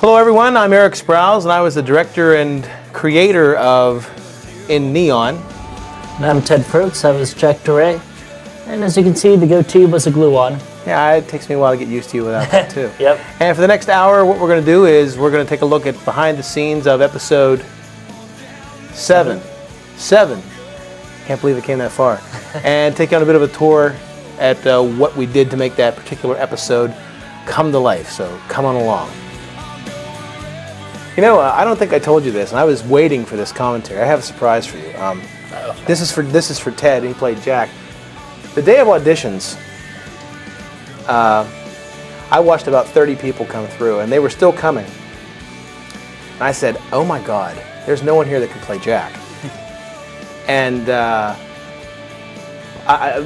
Hello everyone, I'm Erik Sprowls and I was the director and creator of In Neon. And I'm Ted Froats, I was Jack DeRay. And as you can see, the goatee was a glue-on. Yeah, it takes me a while to get used to you without that too. Yep. And for the next hour, what we're going to do is we're going to take a look at behind the scenes of episode 7. Can't believe it came that far. And take you on a bit of a tour at what we did to make that particular episode come to life. So come on along. You know, I don't think I told you this, and I was waiting for this commentary. I have a surprise for you. This is for Ted, and he played Jack. The day of auditions, I watched about 30 people come through, and they were still coming. And I said, "Oh my God, there's no one here that can play Jack." And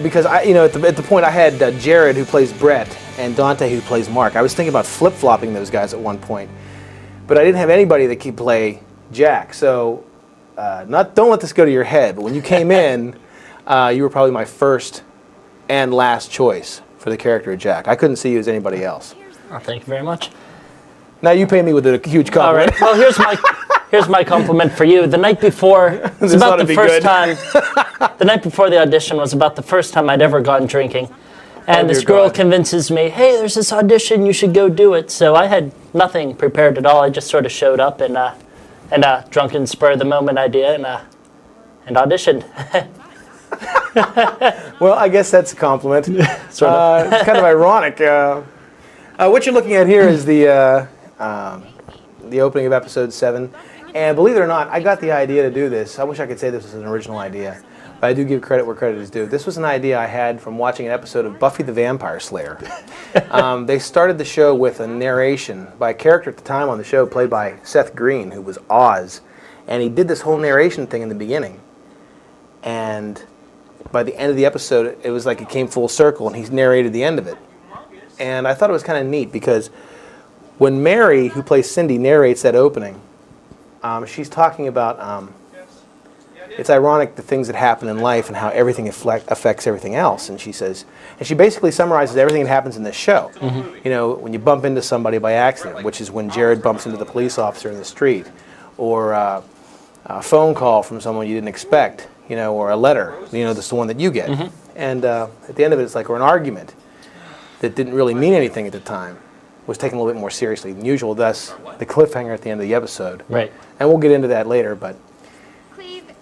because at the point I had Jared who plays Brett and Dante who plays Mark. I was thinking about flip-flopping those guys at one point. But I didn't have anybody that could play Jack, so don't let this go to your head. But when you came in, you were probably my first and last choice for the character of Jack. I couldn't see you as anybody else. Oh, thank you very much. Now you pay me with a huge compliment. All right. Well, here's my compliment for you. The night before, it was about the first time. The night before the audition was about the first time I'd ever gone drinking. And this girl convinces me, "Hey, there's this audition, you should go do it." So I had nothing prepared at all. I just sort of showed up and drunken spur of the moment idea and auditioned. Well, I guess that's a compliment. Sort of. It's kind of ironic. What you're looking at here is the opening of episode 7. And believe it or not, I got the idea to do this. I wish I could say this was an original idea. But I do give credit where credit is due. This was an idea I had from watching an episode of Buffy the Vampire Slayer. They started the show with a narration by a character at the time on the show played by Seth Green, who was Oz. And he did this whole narration thing in the beginning. And by the end of the episode, it was like it came full circle, and he narrated the end of it. And I thought it was kind of neat because when Mary, who plays Cindy, narrates that opening, she's talking about... it's ironic the things that happen in life and how everything affects everything else. And she says, and she basically summarizes everything that happens in this show. Mm-hmm. You know, when you bump into somebody by accident, which is when Jared bumps into the police officer in the street, or a phone call from someone you didn't expect, you know, or a letter, you know, that's the one that you get. Mm-hmm. And at the end of it, it's like, or an argument that didn't really mean anything at the time was taken a little bit more seriously than usual. Thus, the cliffhanger at the end of the episode. Right. And we'll get into that later, but.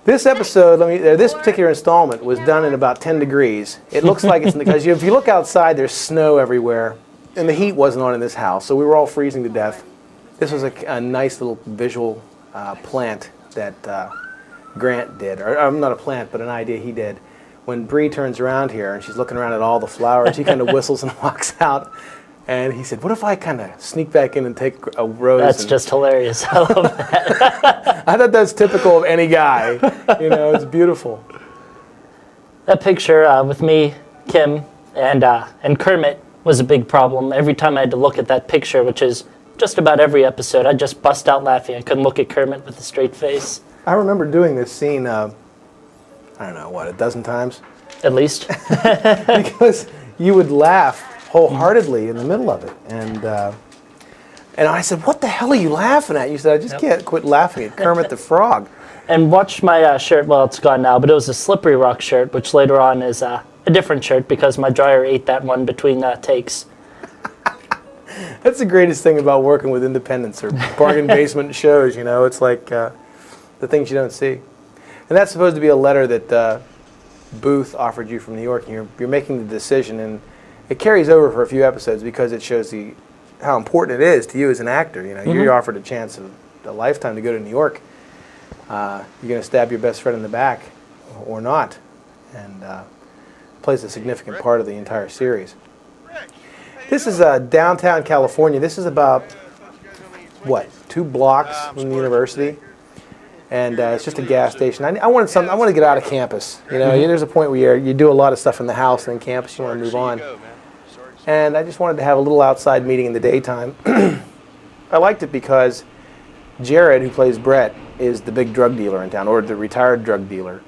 This episode, this particular installment was done in about 10 degrees. It looks like it's because if you look outside, there's snow everywhere, and the heat wasn't on in this house, so we were all freezing to death. This was a nice little visual plant that Grant did, or not a plant, but an idea he did. When Bree turns around here and she's looking around at all the flowers, he kind of whistles and walks out. And he said, "What if I kind of sneak back in and take a rose?" That's just hilarious. I love that. I thought that's typical of any guy. You know, it's beautiful. That picture with me, Kim, and Kermit was a big problem. Every time I had to look at that picture, which is just about every episode, I'd just bust out laughing. I couldn't look at Kermit with a straight face. I remember doing this scene, I don't know, what, a dozen times? At least. Because you would laugh wholeheartedly in the middle of it, and I said, "What the hell are you laughing at?" You said, "I just can't quit laughing at Kermit the Frog." And watch my shirt. Well, it's gone now, but it was a Slippery Rock shirt, which later on is a different shirt because my dryer ate that one between takes. That's the greatest thing about working with independents or bargain basement shows. You know, it's like the things you don't see, and that's supposed to be a letter that Booth offered you from New York. And you're making the decision, and it carries over for a few episodes because it shows how important it is to you as an actor. You know, mm-hmm. You're offered a chance of a lifetime to go to New York. You're going to stab your best friend in the back, or not, and plays a significant part of the entire series. This is downtown California. This is about 2 blocks from the university, and it's just a gas station. I wanted something. I want to get out of campus. You know, mm-hmm. There's a point where you do a lot of stuff in the house, and then campus you want to move on. And I just wanted to have a little outside meeting in the daytime. I liked it because Jared, who plays Brett, is the big drug dealer in town, or the retired drug dealer,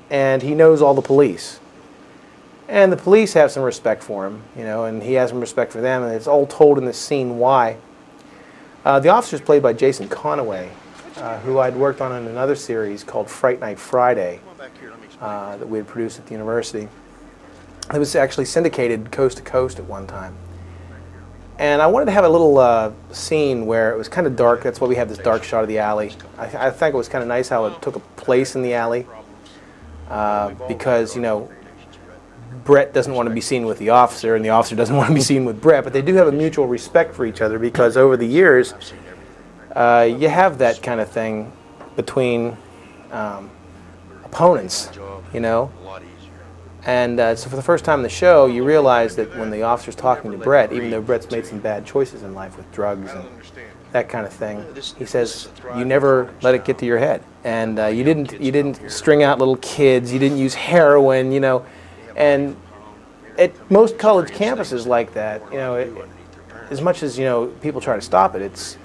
and he knows all the police. And the police have some respect for him, you know, and he has some respect for them, and it's all told in this scene why. The officer is played by Jason Conaway, who I'd worked on in another series called Fright Night Friday that we had produced at the university. It was actually syndicated coast to coast at one time. And I wanted to have a little scene where it was kind of dark. That's why we have this dark shot of the alley. I think it was kind of nice how it took a place in the alley because, you know, Brett doesn't want to be seen with the officer and the officer doesn't want to be seen with Brett, but they do have a mutual respect for each other because over the years you have that kind of thing between opponents, you know. And so for the first time in the show, you realize that when the officer's talking to Brett, even though Brett's made some bad choices in life with drugs and that kind of thing, he says, you never let it get to your head. And you didn't string out little kids, you didn't use heroin, you know. And at most college campuses like that, you know, as much as, you know, people try to stop it,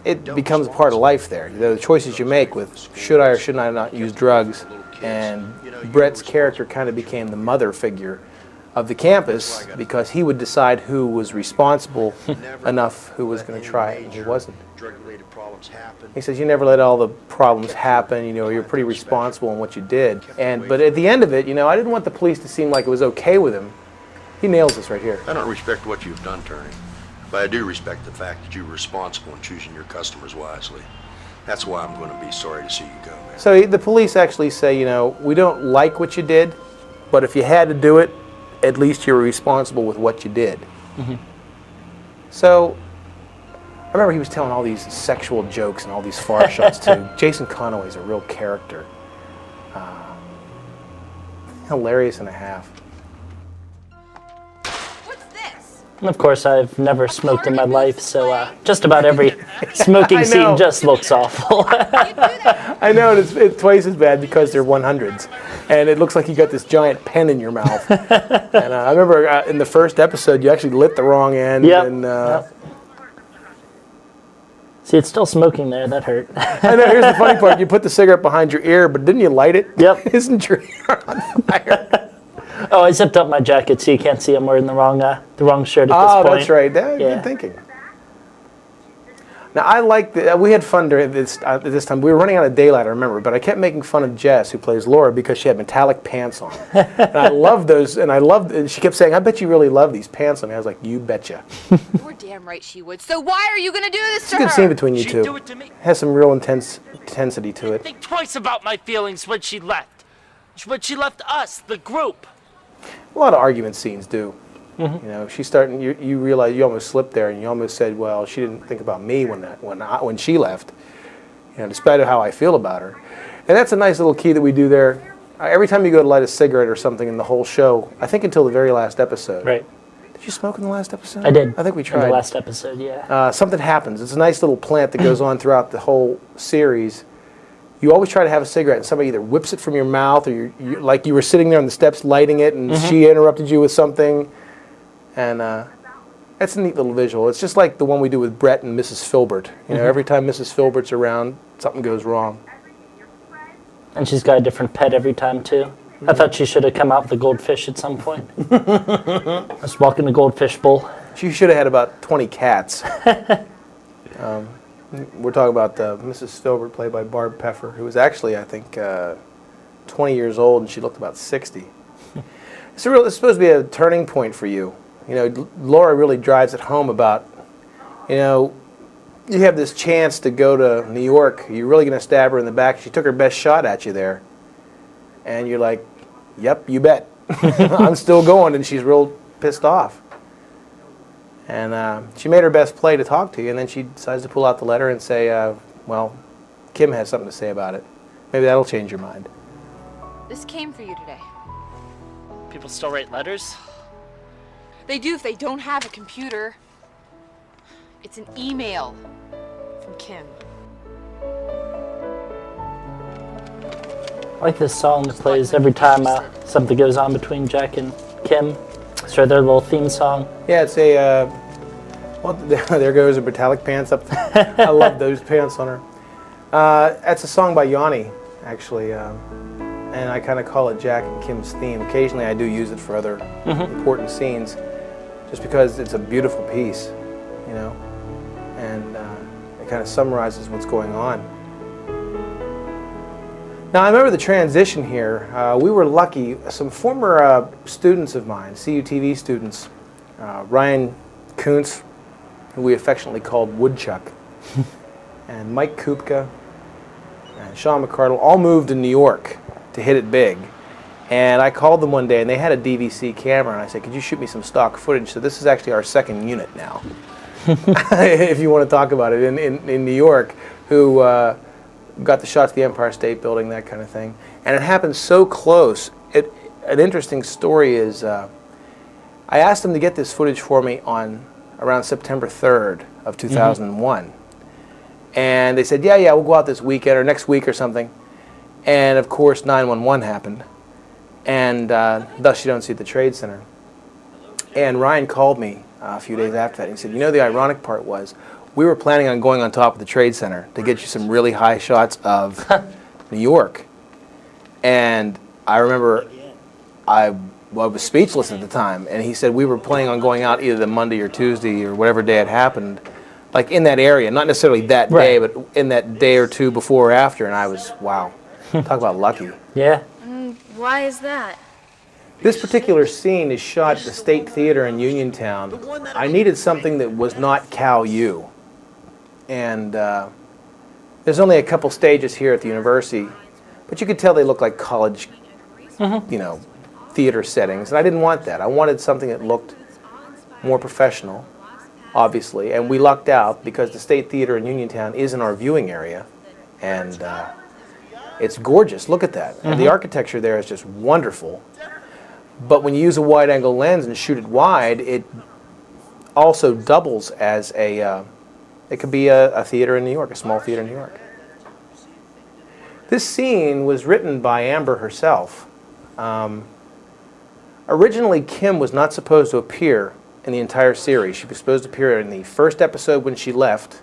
it becomes a part of life there. The choices you make with should I or should I not use drugs. And Brett's character kind of became the mother figure of the campus because he would decide who was responsible enough, who was going to try it and who wasn't. He says, you never let all the problems happen, you know, you're pretty responsible in what you did. But at the end of it, you know, I didn't want the police to seem like it was okay with him. He nails this right here. I don't respect what you've done, Turney, but I do respect the fact that you're responsible in choosing your customers wisely. That's why I'm going to be sorry to see you go, man. So the police actually say, you know, we don't like what you did, but if you had to do it, at least you were responsible with what you did. Mm-hmm. So I remember he was telling all these sexual jokes and all these far shots too. Jason Conaway's a real character. Hilarious and a half. And of course, I've never smoked in my life, so just about every smoking scene just looks awful. I know, and it's twice as bad because they're 100s. And it looks like you got this giant pen in your mouth. And I remember in the first episode, you actually lit the wrong end. Yep. And, yep. See, it's still smoking there. That hurt. I know, here's the funny part. You put the cigarette behind your ear, but didn't you light it? Yep. Isn't your ear on fire? Oh, I zipped up my jacket so you can't see I'm wearing the wrong shirt at this point. Oh, that's right. Good thinking. Now, I like we had fun during this time. We were running out of daylight, I remember, but I kept making fun of Jess, who plays Laura, because she had metallic pants on. And I loved those, and she kept saying, I bet you really love these pants on me. I was like, you betcha. You're damn right she would. So why are you going to do this to her? It's a good scene between you two. She'd do it to me. Has some real intensity to it. Think twice about my feelings when she left. When she left us, the group. A lot of argument scenes do. Mm-hmm. You know, she's starting. You realize you almost slipped there, and you almost said, "Well, she didn't think about me when she left." You know, despite how I feel about her, and that's a nice little key that we do there. Every time you go to light a cigarette or something in the whole show, I think until the very last episode. Right. Did you smoke in the last episode? I did. I think we tried. In the last episode, yeah. Something happens. It's a nice little plant that goes on throughout the whole series. You always try to have a cigarette, and somebody either whips it from your mouth, or you like you were sitting there on the steps lighting it, and she interrupted you with something. And that's a neat little visual. It's just like the one we do with Brett and Mrs. Filbert. You know, every time Mrs. Filbert's around, something goes wrong. And she's got a different pet every time, too. I thought she should have come out with a goldfish at some point. I was walking the goldfish bowl. She should have had about 20 cats. We're talking about Mrs. Filbert, played by Barb Peffer, who was actually, I think, 20 years old, and she looked about 60. It's supposed to be a turning point for you. You know, Laura really drives it home about, you know, you have this chance to go to New York. You're really going to stab her in the back. She took her best shot at you there. And you're like, yep, you bet. I'm still going, and she's real pissed off. And she made her best play to talk to you, and then she decides to pull out the letter and say, well, Kim has something to say about it. Maybe that'll change your mind. This came for you today. People still write letters? They do if they don't have a computer. It's an email from Kim. I like this song that plays every time something goes on between Jack and Kim. It's their little theme song. Yeah, it's a, well, there goes her metallic pants up. I love those pants on her. That's a song by Yanni, actually, and I kind of call it Jack and Kim's theme. Occasionally I do use it for other important scenes, just because it's a beautiful piece, you know, and It kind of summarizes what's going on. Now, I remember the transition here. We were lucky. Some former students of mine, CUTV students, Ryan Kuntz, who we affectionately called Woodchuck, and Mike Kupka, and Sean McCardle, all moved to New York to hit it big. And I called them one day, and they had a DVC camera, and I said, could you shoot me some stock footage? So this is actually our second unit now, if you want to talk about it, in New York, who got the shots of the Empire State Building, that kind of thing. And it happened so close. An interesting story is, I asked them to get this footage for me on around September 3rd of 2001. And they said, yeah, we'll go out this weekend or next week or something. And of course, 9/11 happened. And thus you don't see the Trade Center. And Ryan called me a few days after that. He said, you know, the ironic part was we were planning on going on top of the Trade Center to get you some really high shots of New York. And I remember I was speechless at the time. And he said we were planning on going out either the Monday or Tuesday or whatever day it happened, like in that area, not necessarily that day, but in that day or two before or after. And I was, wow, talk about lucky. Yeah. Why is that? This particular scene is shot at the State Theater in Uniontown. I needed something that was not Cal U. And there's only a couple stages here at the university, but you could tell they look like college, you know, theater settings. And I didn't want that. I wanted something that looked more professional, obviously. And we lucked out because the State Theater in Uniontown is in our viewing area. And it's gorgeous. Look at that. And the architecture there is just wonderful. But when you use a wide-angle lens and shoot it wide, it also doubles as a, it could be a theater in New York, a small theater in New York. This scene was written by Amber herself. Originally, Kim was not supposed to appear in the entire series. She was supposed to appear in the first episode when she left.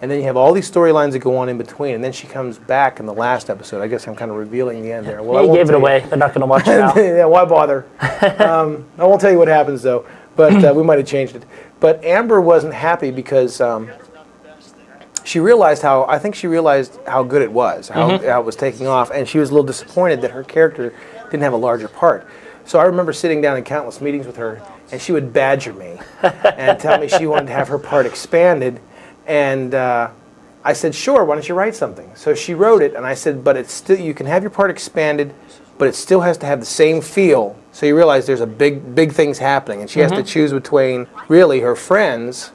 And then you have all these storylines that go on in between, and then she comes back in the last episode. I guess I'm kind of revealing the end there. Well, yeah, you gave it away. They're not going to watch it now. Yeah, why bother? I won't tell you what happens, though, but we might have changed it. But Amber wasn't happy because she realized I think she realized how good it was, how it was taking off, and she was a little disappointed that her character didn't have a larger part. So I remember sitting down in countless meetings with her, and she would badger me and tell me she wanted to have her part expanded. And I said, sure, why don't you write something? So she wrote it, and I said, but it's still, you can have your part expanded, but it still has to have the same feel. So you realize there's a big things happening, and she has to choose between really her friends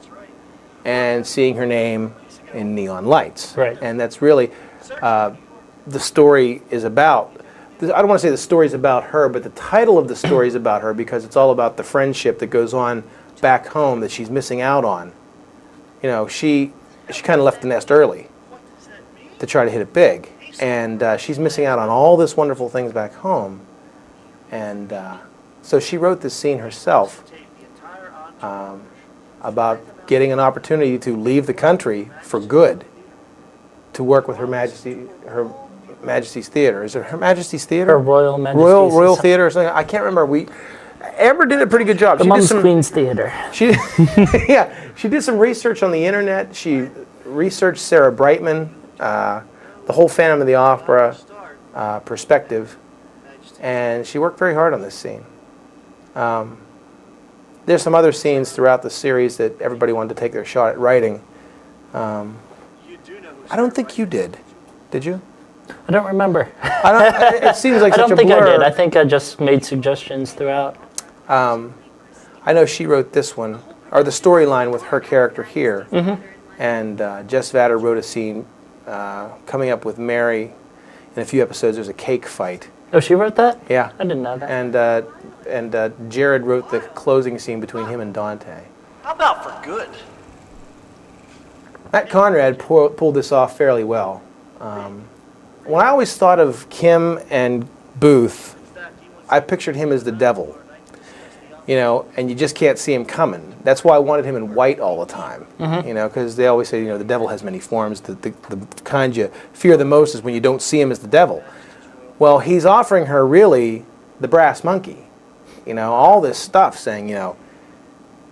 and seeing her name in neon lights. Right. And that's really the story is about. I don't want to say the story is about her, but the title of the story is about her because it's all about the friendship that goes on back home that she's missing out on. You know, she kind of left the nest early to try to hit it big, and she's missing out on all this wonderful things back home. And so she wrote this scene herself about getting an opportunity to leave the country for good to work with Her Majesty's Theater. Is it Her Majesty's Theater? Her Royal Majesty's Royal Theater or something. I can't remember. Amber did a pretty good job. The Mom's Queen's Theater. She did some research on the internet. She researched Sarah Brightman, the whole Phantom of the Opera perspective, and she worked very hard on this scene. There's some other scenes throughout the series that everybody wanted to take their shot at writing. I don't think you did. Did you? I don't remember. It seems like I such don't think a blur. I did. I think I just made suggestions throughout. I know she wrote this one, or the storyline with her character here. And Jess Vader wrote a scene coming up with Mary. In a few episodes, there's a cake fight. Oh, she wrote that? Yeah. I didn't know that. And Jared wrote the closing scene between him and Dante. How about for good? Matt Conrad pulled this off fairly well. When I always thought of Kim and Booth, I pictured him as the devil. You know, and you just can't see him coming. That's why I wanted him in white all the time. You know, because they always say, you know, the devil has many forms. The kind you fear the most is when you don't see him as the devil. Well, he's offering her really the brass monkey. You know, all this stuff saying, you know,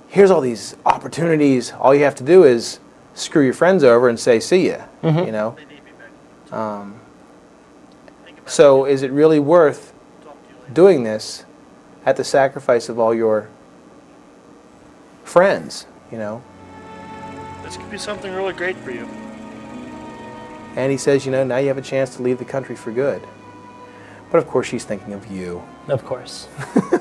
here's all these opportunities. All you have to do is screw your friends over and say, see ya, you know? So is it really worth doing this at the sacrifice of all your friends, you know? This could be something really great for you. And he says, you know, now you have a chance to leave the country for good. But of course she's thinking of you. Of course.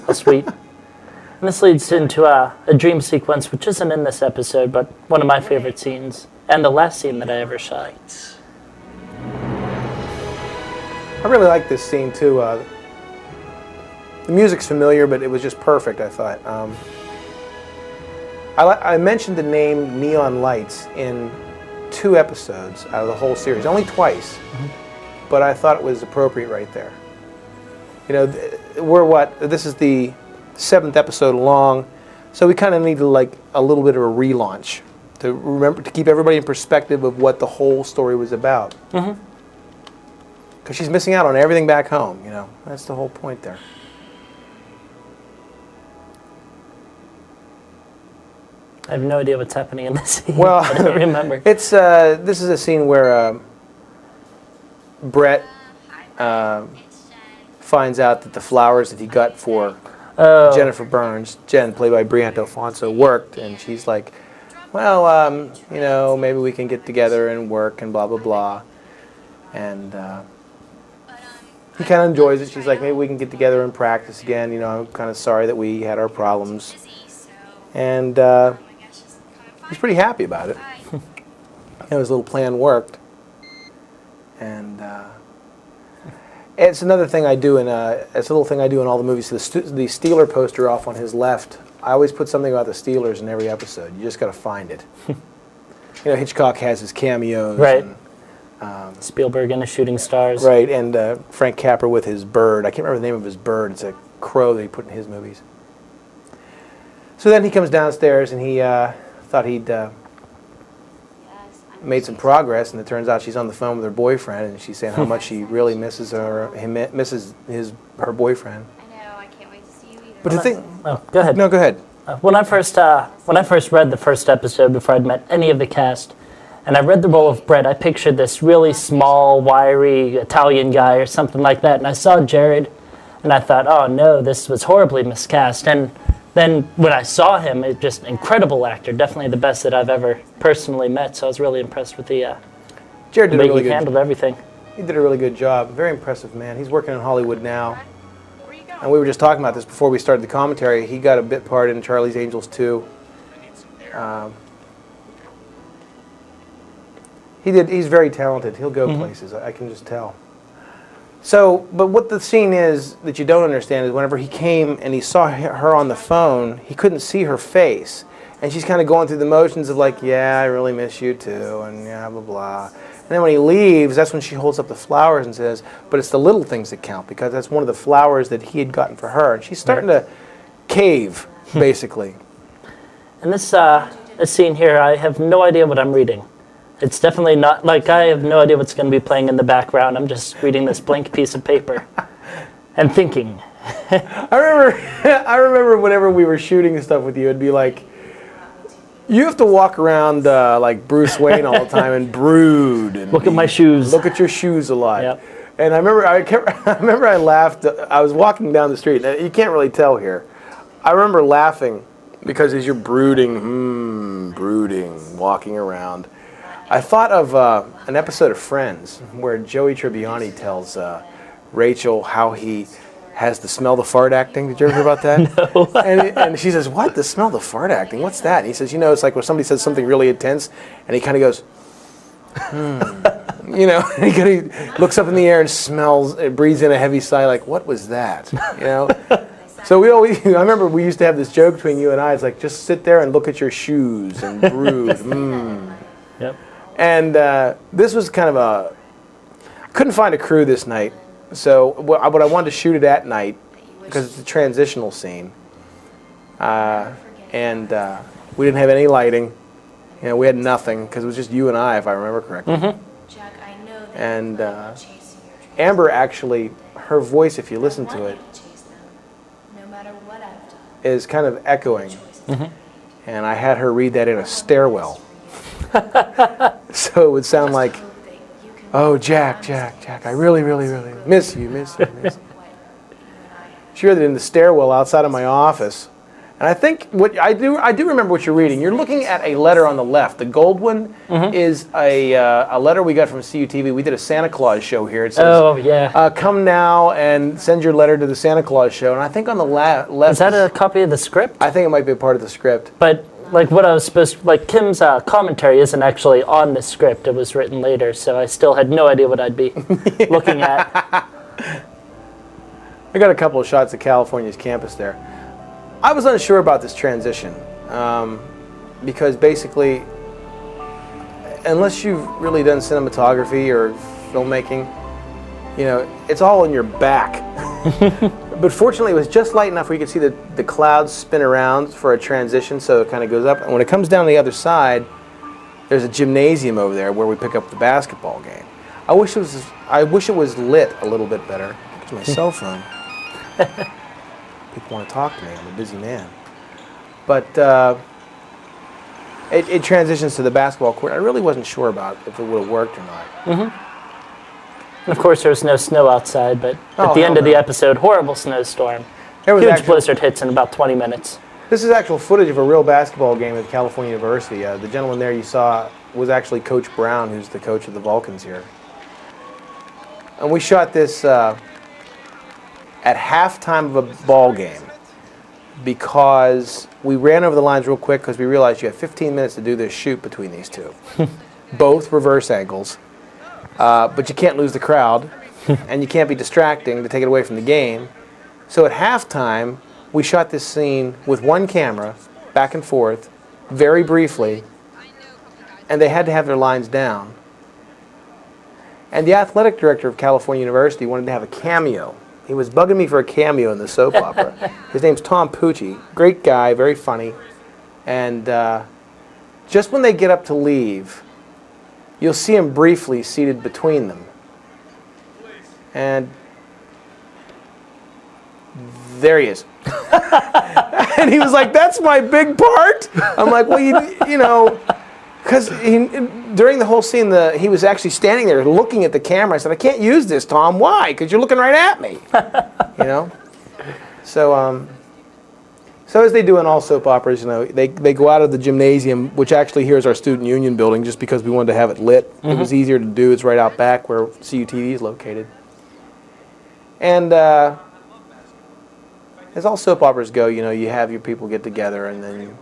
How sweet. And this leads into a dream sequence, which isn't in this episode, but one of my favorite scenes, and the last scene that I ever shot. I really like this scene too. The music's familiar, but it was just perfect, I thought. I mentioned the name Neon Lights in 2 episodes out of the whole series, only twice, but I thought it was appropriate right there. You know, this is the 7th episode along, so we kind of need to like a little bit of a relaunch to remember, to keep everybody in perspective of what the whole story was about. Because she's missing out on everything back home, you know. That's the whole point there. I have no idea what's happening in this scene. Well, I don't remember. It's this is a scene where Brett finds out that the flowers that he got for Jennifer Burns, Jen, played by Briante Alfonso, worked, and she's like, well, you know, maybe we can get together and work and blah, blah, blah. And he kind of enjoys it. She's like, maybe we can get together and practice again. You know, I'm kind of sorry that we had our problems. And he's pretty happy about it. You know, his little plan worked. And it's another thing I do in it's a little thing I do in all the movies. The Steeler poster off on his left, I always put something about the Steelers in every episode. You just got to find it. You know, Hitchcock has his cameos. Right. And, Spielberg and the Shooting Stars. right, and Frank Capra with his bird. I can't remember the name of his bird. It's a crow that he put in his movies. So then he comes downstairs and he thought he'd made some progress, and it turns out she's on the phone with her boyfriend, and she's saying how much she really misses her boyfriend. I know, I can't wait to see you either. But the thing, Oh, go ahead. no, go ahead. When I first read the first episode, before I'd met any of the cast, and I read the role of Brett, I pictured this really small, wiry Italian guy or something like that, and I saw Jared, and I thought, oh no, this was horribly miscast. And then when I saw him, it just incredible actor, definitely the best that I've ever personally met. So I was really impressed with the Jared did a way really he good handled everything. He did a really good job. Very impressive man. He's working in Hollywood now. And we were just talking about this before we started the commentary. He got a bit part in Charlie's Angels 2. He's very talented. He'll go places. I can just tell. So, but what the scene is that you don't understand is whenever he came and he saw her on the phone, he couldn't see her face. And she's kind of going through the motions of like, yeah, I really miss you too, and yeah, blah, blah. And then when he leaves, that's when she holds up the flowers and says, but it's the little things that count, because that's one of the flowers that he had gotten for her. And she's starting to cave, basically. And this scene here, I have no idea what I'm reading. It's definitely not, like, I have no idea what's going to be playing in the background. I'm just reading this blank piece of paper and thinking. I remember whenever we were shooting stuff with you, it'd be like, you have to walk around like Bruce Wayne all the time and brood. And Look at my shoes. Look at your shoes a lot. Yep. And I remember I laughed. I was walking down the street. You can't really tell here. I remember laughing because as you're brooding, walking around, I thought of an episode of Friends where Joey Tribbiani tells Rachel how he has the smell the fart acting. Did you ever hear about that? No. And she says, what? The smell the fart acting? What's that? And he says, you know, it's like when somebody says something really intense and he kind of goes, you know, and he kind of looks up in the air and smells, breathes in a heavy sigh like, what was that? You know? So I remember we used to have this joke between you and I. It's like, just sit there and look at your shoes and brood. Yep. And this was kind of I couldn't find a crew this night. So what I wanted to shoot it at night because it's a transitional scene. And we didn't have any lighting. You know, we had nothing because it was just you and I, if I remember correctly. Jack, I know that And you want to chase your dreams. Amber actually, her voice, if you listen to it, Chase them, no matter what I've done. is kind of echoing. And I had her read that in a stairwell. So it would sound like, "Oh, Jack, I really, really, really miss you, miss you, miss you." She read it in the stairwell outside of my office. And I think what I do remember what you're reading. You're looking at a letter on the left. The gold one is a letter we got from CUTV. We did a Santa Claus show here. It says, "Oh yeah, come now and send your letter to the Santa Claus show." And I think on the left, is that a copy of the script? I think it might be a part of the script. But like what I was supposed to, like Kim's commentary isn't actually on the script. It was written later, so I still had no idea what I'd be looking at. I got a couple of shots of California's campus there. I was unsure about this transition because basically, unless you've really done cinematography or filmmaking, you know, it's all in your back. But fortunately, it was just light enough where you could see the clouds spin around for a transition, so it kind of goes up. And when it comes down the other side, there's a gymnasium over there where we pick up the basketball game. I wish it was lit a little bit better. It's my cell phone. People want to talk to me. I'm a busy man. But it transitions to the basketball court. I really wasn't sure about if it would have worked or not. And of course, there was no snow outside, but at the end of the episode, horrible snowstorm. Huge blizzard hits in about 20 minutes. This is actual footage of a real basketball game at California University. The gentleman there you saw was actually Coach Brown, who's the coach of the Vulcans here. And we shot this at halftime of a ball game because we ran over the lines real quick because we realized you have 15 minutes to do this shoot between these two. Both reverse angles. But you can't lose the crowd and you can't be distracting to take it away from the game. So at halftime, we shot this scene with one camera, back and forth, very briefly, and they had to have their lines down. And the athletic director of California University wanted to have a cameo. He was bugging me for a cameo in the soap opera. His name's Tom Pucci. Great guy, very funny. And just when they get up to leave, you'll see him briefly seated between them. And there he is. And he was like, "That's my big part?" I'm like, "Well, you know," because during the whole scene, he was actually standing there looking at the camera. I said, "I can't use this, Tom. Why? Because you're looking right at me." You know? So as they do in all soap operas, you know, they go out of the gymnasium, which actually here is our student union building, just because we wanted to have it lit. It was easier to do. It's right out back where CUTV is located. And as all soap operas go, you know, you have your people get together, and then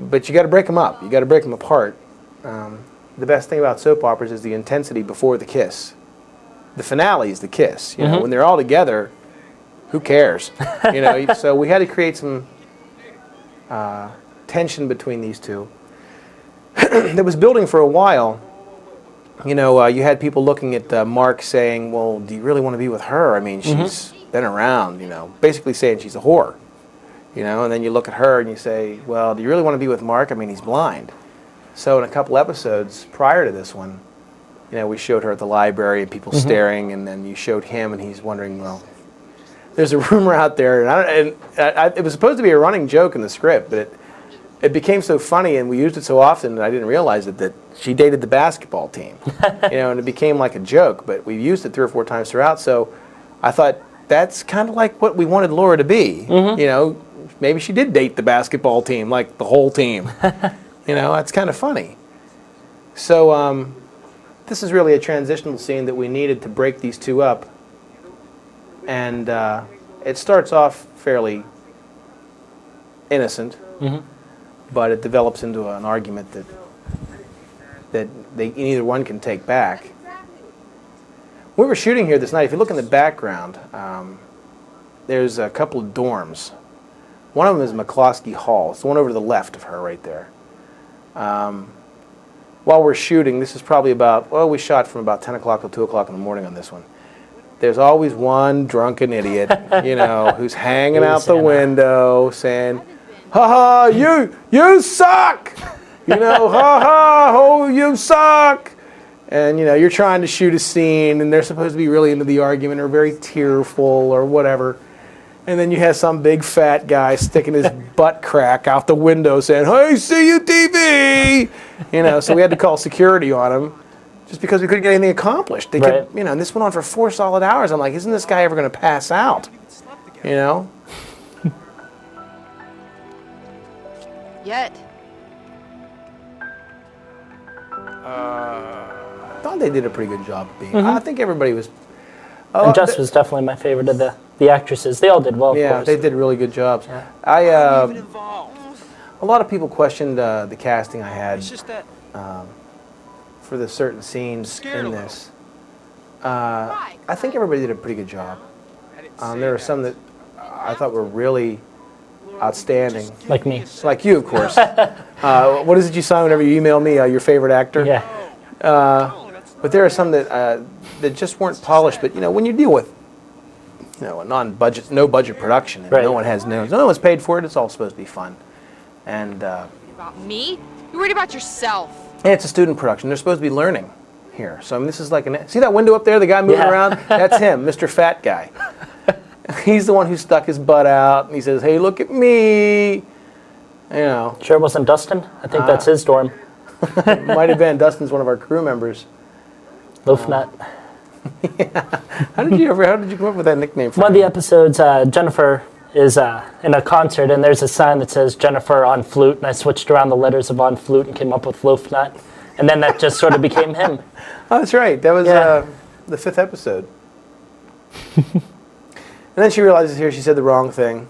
but you got to break them up. You got to break them apart. The best thing about soap operas is the intensity before the kiss. The finale is the kiss. You know, when they're all together, who cares? You know, so we had to create some tension between these two. That was building for a while. You know, you had people looking at Mark saying, "Well, do you really want to be with her? I mean, she's been around," you know, basically saying she's a whore. You know, and then you look at her and you say, "Well, do you really want to be with Mark? I mean, he's blind." So in a couple episodes prior to this one, you know, we showed her at the library and people staring, and then you showed him and he's wondering, well, there's a rumor out there, and it was supposed to be a running joke in the script, but it became so funny and we used it so often that I didn't realize it, that she dated the basketball team. You know, and it became like a joke, but we used it 3 or 4 times throughout, so I thought that's kind of like what we wanted Laura to be. You know, maybe she did date the basketball team, like the whole team. You know, that's kind of funny. So this is really a transitional scene that we needed to break these two up. And it starts off fairly innocent, but it develops into an argument that neither one can take back. We were shooting here this night. If you look in the background, there's a couple of dorms. One of them is McCloskey Hall. It's the one over to the left of her right there. While we're shooting, this is probably about, well, we shot from about 10 o'clock till 2 o'clock in the morning on this one. There's always one drunken idiot, you know, who's hanging out the window saying, "Ha ha, you suck! You know, ha ha, oh, you suck!" And, you know, you're trying to shoot a scene, and they're supposed to be really into the argument or very tearful or whatever. And then you have some big fat guy sticking his butt crack out the window saying, "Hey, see you, TV!" You know, so we had to call security on him just because we couldn't get anything accomplished. They kept, you know, and this went on for 4 solid hours. I'm like, isn't this guy ever going to pass out? You know? Yet. Thought they did a pretty good job of being. I think everybody was. And Jess was definitely my favorite of the actresses. They all did well, of course. They did really good jobs. Yeah. A lot of people questioned the casting I had for the certain scenes in this. I think everybody did a pretty good job. There were some that I thought were really outstanding. Like me. Like you, of course. What is it you sign whenever you email me, your favorite actor? Yeah. But there are some that that just weren't polished. But you know, when you deal with a no budget production, and no one's paid for it, it's all supposed to be fun. And About me? You're worried about yourself. and it's a student production. They're supposed to be learning here. So I mean, this is like see that window up there, the guy moving around? That's him, Mr. Fat Guy. He's the one who stuck his butt out, and he says, "Hey, look at me." You know. Sure it wasn't Dustin? I think that's his dorm. Might have been. Dustin's one of our crew members. Loaf Nut. Yeah. How did you come up with that nickname for One of the episodes, Jennifer is in a concert, and there's a sign that says Jennifer on flute, and I switched around the letters of on flute and came up with Loaf Nut, and then that just sort of became him. Oh, that's right. That was the 5th episode. And then she realizes here she said the wrong thing,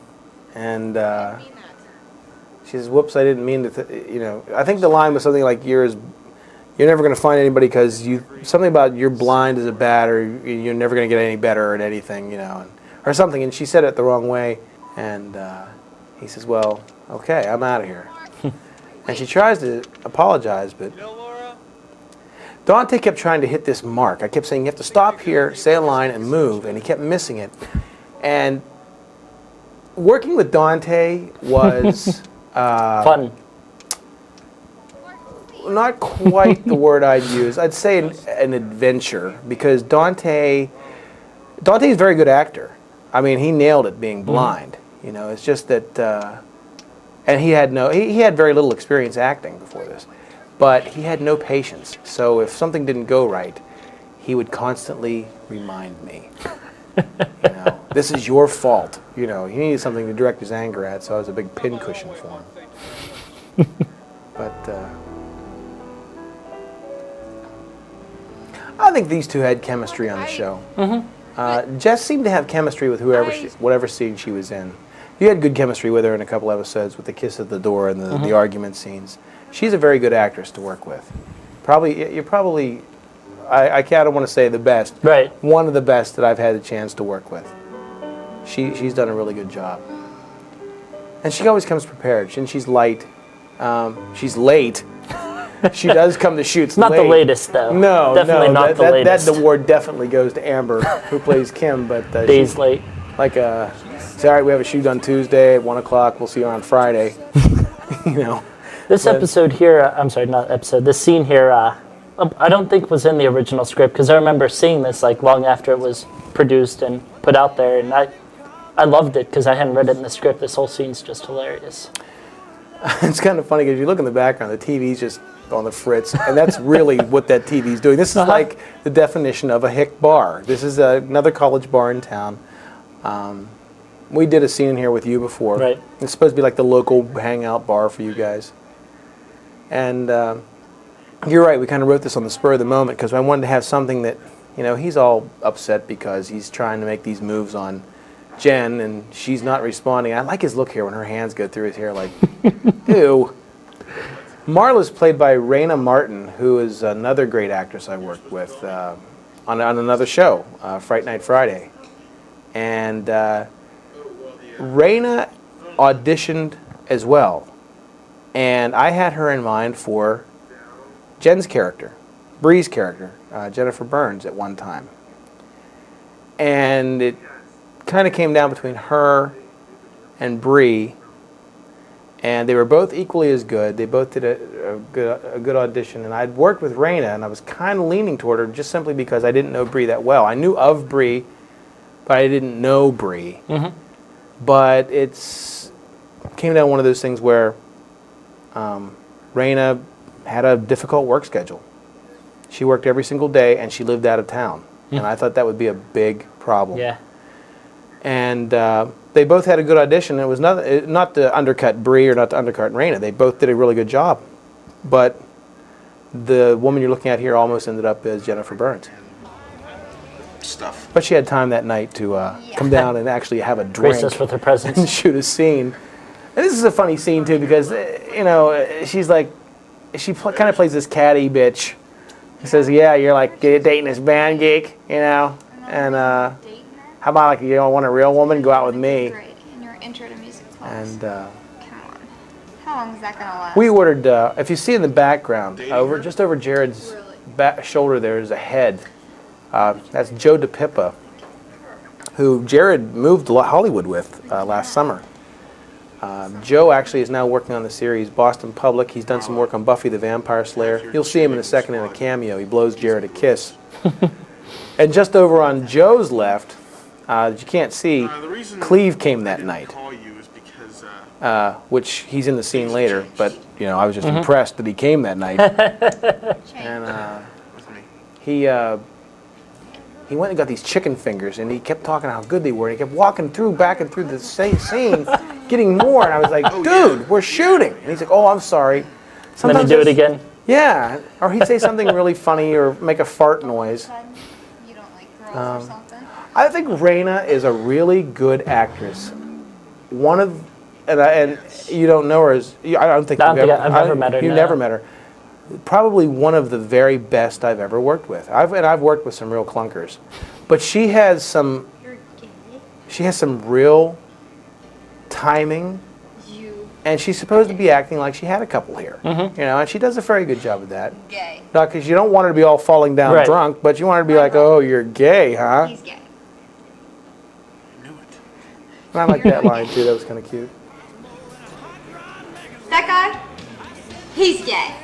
and she says, "Whoops, I didn't mean to." I think the line was something like, "You're never going to find anybody because something about you're blind as a bat, or you're never going to get any better at anything, or something." And she said it the wrong way, and he says, "Well, okay, I'm out of here." And she tries to apologize, but Dante kept trying to hit this mark. I kept saying, "You have to stop here, say a line, and move," and he kept missing it. And working with Dante was fun. Not quite the word I'd use. I'd say an adventure, because Dante's a very good actor. I mean, he nailed it being blind. It's just that, and he had very little experience acting before this, but he had no patience. So if something didn't go right, he would constantly remind me. This is your fault. He needed something to direct his anger at, so I was a big pincushion for him. But I think these two had chemistry on the show. Jess seemed to have chemistry with whatever scene she was in. You had good chemistry with her in a couple episodes with the kiss at the door and the argument scenes. She's a very good actress to work with. I don't want to say the best. Right. One of the best that I've had the chance to work with. She's done a really good job. And she always comes prepared. And she's light. She's late. She does come to shoots not late. The latest, though. No, definitely not the latest. That award definitely goes to Amber, who plays Kim. But days late. Like, say, all right, we have a shoot on Tuesday at 1 o'clock. We'll see you on Friday. This episode here, I'm sorry, not episode. This scene here, I don't think was in the original script, because I remember seeing this like long after it was produced and put out there, and I loved it because I hadn't read it in the script. This whole scene's just hilarious. It's kind of funny because you look in the background, the TV's just on the fritz, and that's really what that TV's doing. This is like the definition of a hick bar. This is another college bar in town. We did a scene here with you before. Right. It's supposed to be like the local hangout bar for you guys. And you're right, we kind of wrote this on the spur of the moment because I wanted to have something that, he's all upset because he's trying to make these moves on Jen, and she's not responding. I like his look here when her hands go through his hair like, ew. Marla's played by Raina Martin, who is another great actress I worked with on another show, Fright Night Friday. And Raina auditioned as well. And I had her in mind for Jen's character, Bree's character, Jennifer Burns, at one time. And it kind of came down between her and Bree, and they were both equally as good. They both did a good audition, and I'd worked with Raina, and I was kind of leaning toward her just simply because I didn't know Bree that well. I knew of Bree, but I didn't know Bree. But came down to one of those things where Raina had a difficult work schedule. She worked every single day, and she lived out of town. And I thought that would be a big problem. Yeah. And they both had a good audition. It was not to undercut Bree or not to undercut Raina. They both did a really good job. But the woman you're looking at here almost ended up as Jennifer Burns. Stuff. But she had time that night to come down and actually have a drink. Grace us with her presence. And shoot a scene. And this is a funny scene, too, because, she's like, she kind of plays this catty bitch. He says, yeah, you're like dating this band geek, and how about like you don't want a real woman, go out with me. Great. And your intro to music class. And Come on. How long is that gonna last? we ordered, if you see in the background, just over Jared's shoulder there is a head. That's Joe DePippa, who Jared moved to Hollywood with last summer. Joe actually is now working on the series Boston Public. He's done some work on Buffy the Vampire Slayer. You'll see him in a second in a cameo. He blows Jared a kiss. And just over on Joe's left, that you can't see, Cleve came that night, which he's in the scene later. But I was just impressed that he came that night. And he went and got these chicken fingers, and he kept talking how good they were. And he kept walking back and through the scene, getting more. And I was like, dude, we're shooting. And he's like, oh, I'm sorry. Let me do it again. Yeah. Or he'd say something really funny or make a fart noise. You don't like girls or something? I think Raina is a really good actress. And you don't know her as, I don't think I've never met her. You've never met her. Probably one of the very best I've ever worked with. I've worked with some real clunkers, but she has some real timing, and she's supposed to be acting like she had a couple here, and she does a very good job of that. Gay. Not because you don't want her to be all falling down drunk, but you want her to be like, oh, you're gay, huh? He's gay. I knew it. And I like that line too. That was kind of cute. That guy? He's gay.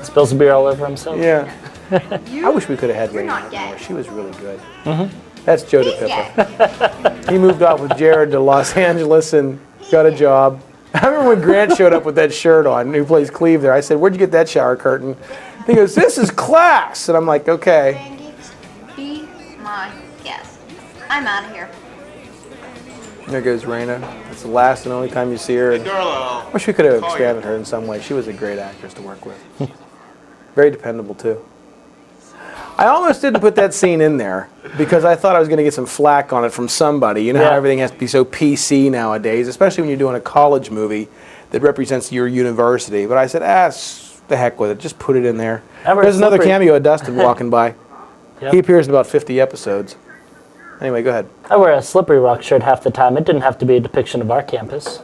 Spills the beer all over himself. Yeah. I wish we could have had You're Raina not more. gay. She was really good. That's Joe DePippa. He moved off with Jared to Los Angeles and got a job. I remember when Grant showed up with that shirt on, who plays Cleve there. I said, where'd you get that shower curtain? He goes, this is class. And I'm like, okay. Band geeks, be my guest. I'm out of here. There goes Raina. That's the last and only time you see her. And Darla, wish we could have expanded her in some way. She was a great actress to work with. Very dependable, too. I almost didn't put that scene in there because I thought I was going to get some flack on it from somebody. You know how everything has to be so PC nowadays, especially when you're doing a college movie that represents your university. But I said, the heck with it. Just put it in there. There's another cameo of Dustin walking by. He appears in about 50 episodes. Anyway, go ahead. I wear a Slippery Rock shirt half the time. It didn't have to be a depiction of our campus.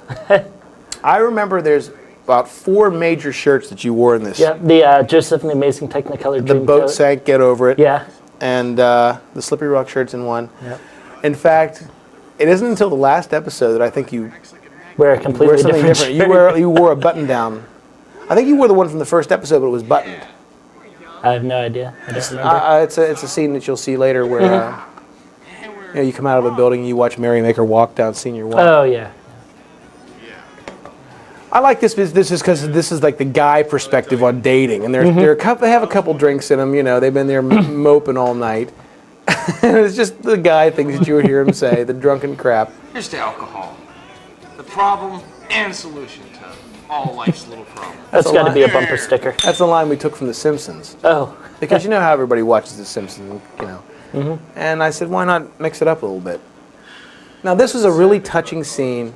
I remember there's about 4 major shirts that you wore in this. Yeah, the Joseph and the Amazing Technicolor The Dream boat coat. sank, get over it. Yeah. And the Slippery Rock shirt's in one. Yep. In fact, it isn't until the last episode that I think you Wear a completely wear something different different. shirt. You wore a button down. I think you wore the one from the first episode, but it was buttoned. I have no idea. I don't remember. It's a scene that you'll see later where you come out of a building and you watch Mary make her walk down Senior Walk. Oh, yeah. I like this. This is because this is like the guy perspective on dating, and they have a couple drinks in them. They've been there moping all night, and it's just the guy things that you would hear him say, the drunken crap. here's to alcohol. The problem and solution to all life's little problems. That's got to be a bumper sticker. That's the line we took from The Simpsons. Oh. Because you know how everybody watches The Simpsons, And I said, why not mix it up a little bit? Now, this was a really touching scene